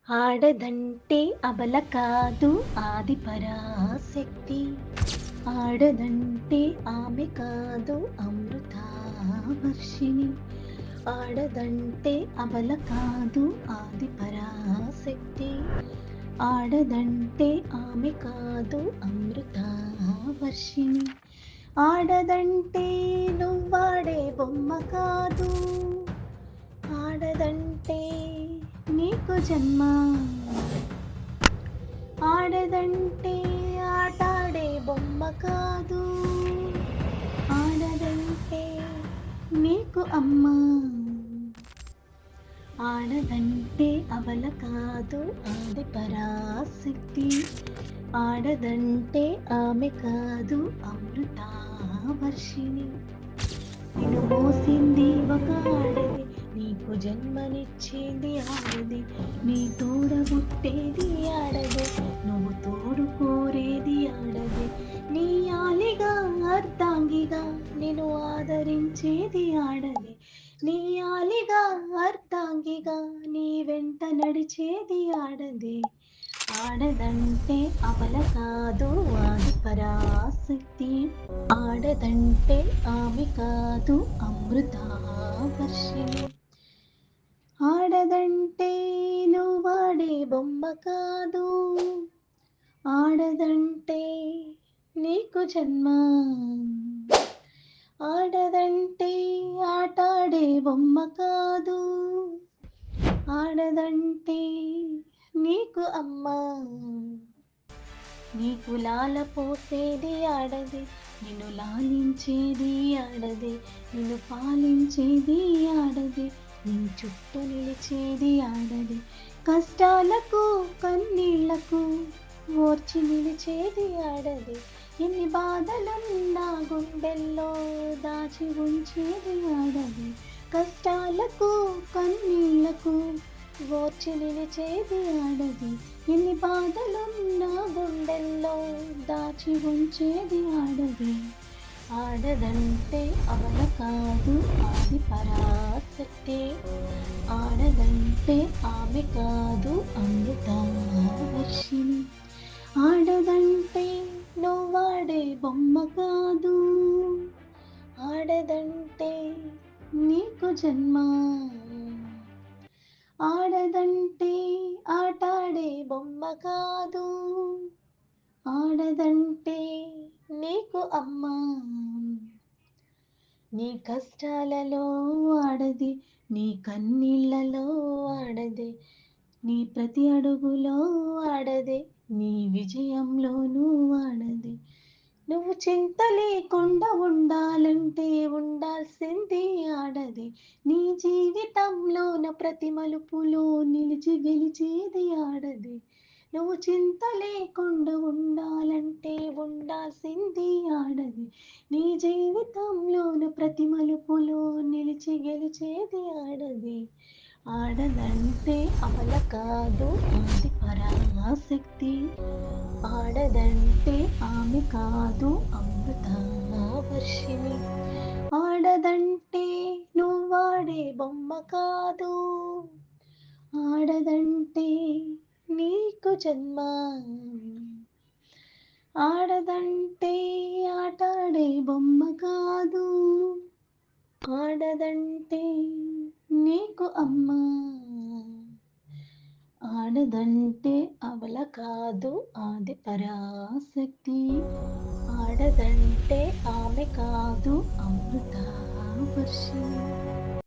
ఆడదంటే అబల కాదు ఆది పరాశక్తి. ఆడదంటే ఆమె కాదు అమృత వర్షిణి. ఆడదంటే అబల కాదు ఆది పరాశక్తి. ఆడదంటే ఆమె కాదు అమృత వర్షిణి. ఆడదంటే నువ్వాడే బొమ్మ కాదు. ఆడదంటే నీకు జన్మ. ఆడదంటే ఆటాడే బొమ్మ కాదు. ఆడదంటే నీకు అమ్మ. ఆడదంటే అబల కాదు ఆది పరాశక్తి. ఆడదంటే ఆమె కాదు అమృత వర్షిణి. నిన్ను మోసింది ఒక ఆడది, నీకు జన్మనిచ్చింది ఆడది. నీ తోడ పుట్టేది ఆడదే, నువ్వు తోడు కోరేది ఆడదే. నీ ఆలిగా అర్ధాంగిగా నిన్ను ఆదరించేది ఆడదే. నీ ఆలిగా అర్ధాంగిగా నీ వెంట నడిచేది ఆడదే. ఆడదంటే అబల కాదు ఆది పరాశక్తి. ఆడదంటే ఆమె కాదు అమృత వర్షిణి. ఆడదంటే నువ్వాడే బొమ్మ కాదు. ఆడదంటే నీకు జన్మ. ఆడదంటే ఆటాడే బొమ్మ కాదు. ఆడదంటే నీకు అమ్మ. నీకు లాల పోసేది ఆడది, నిన్ను లాలించేది ఆడది. నిన్ను పాలించేది ఆడది, నీ చుట్టూ నిలిచేది ఆడది. కష్టాలకు కన్నీళ్లకు ఓర్చి నిలిచేది ఆడది. ఎన్ని బాధలున్నా గుండెల్లో దాచి ఉంచేది ఆడది. కష్టాలకు కన్నీళ్లకు ఓర్చి నిలిచేది ఆడది. ఎన్ని బాధలున్నా గుండెల్లో దాచి ఉంచేది ఆడది. ఆడదంటే అబల కాదు ఆది పరాశక్తి. ఆడదంటే ఆమె కాదు అమృత వర్షిణి. ఆడదంటే నువ్వాడే బొమ్మ కాదు. ఆడదంటే నీకు జన్మ. ఆడదంటే ఆటాడే బొమ్మ కాదు. ఆడదంటే నీకు అమ్మ. నీ కష్టాలలో ఆడది, నీ కన్నీళ్లలో ఆడదే. నీ ప్రతి అడుగులో ఆడదే, నీ విజయంలోనూ ఆడదే. నువ్వు చింత లేకుండా ఉండాలంటే ఉండాల్సింది ఆడది. నీ జీవితంలోన ప్రతి మలుపులో నిలిచి గెలిచేది ఆడది. నువ్వు చింత లేకుండా ఉండాలంటే ఉండాల్సింది ఆడది. నీ జీవితంలోన ప్రతి మలుపులో నిలిచి గెలిచేది ఆడది. ఆడదంటే అబల కాదు ఆది పరాశక్తి. ఆడదంటే ఆమె కాదు అమృత వర్షిణి. ఆడదంటే నువ్వాడే బొమ్మ కాదు. ఆడదంటే నీకు జన్మ. ఆడదంటే ఆటాడే బొమ్మ కాదు. ఆడదంటే నీకు అమ్మ. ఆడదంటే అబల కాదు ఆది పరాశక్తి. ఆడదంటే ఆమె కాదు అమృత వర్షిణి.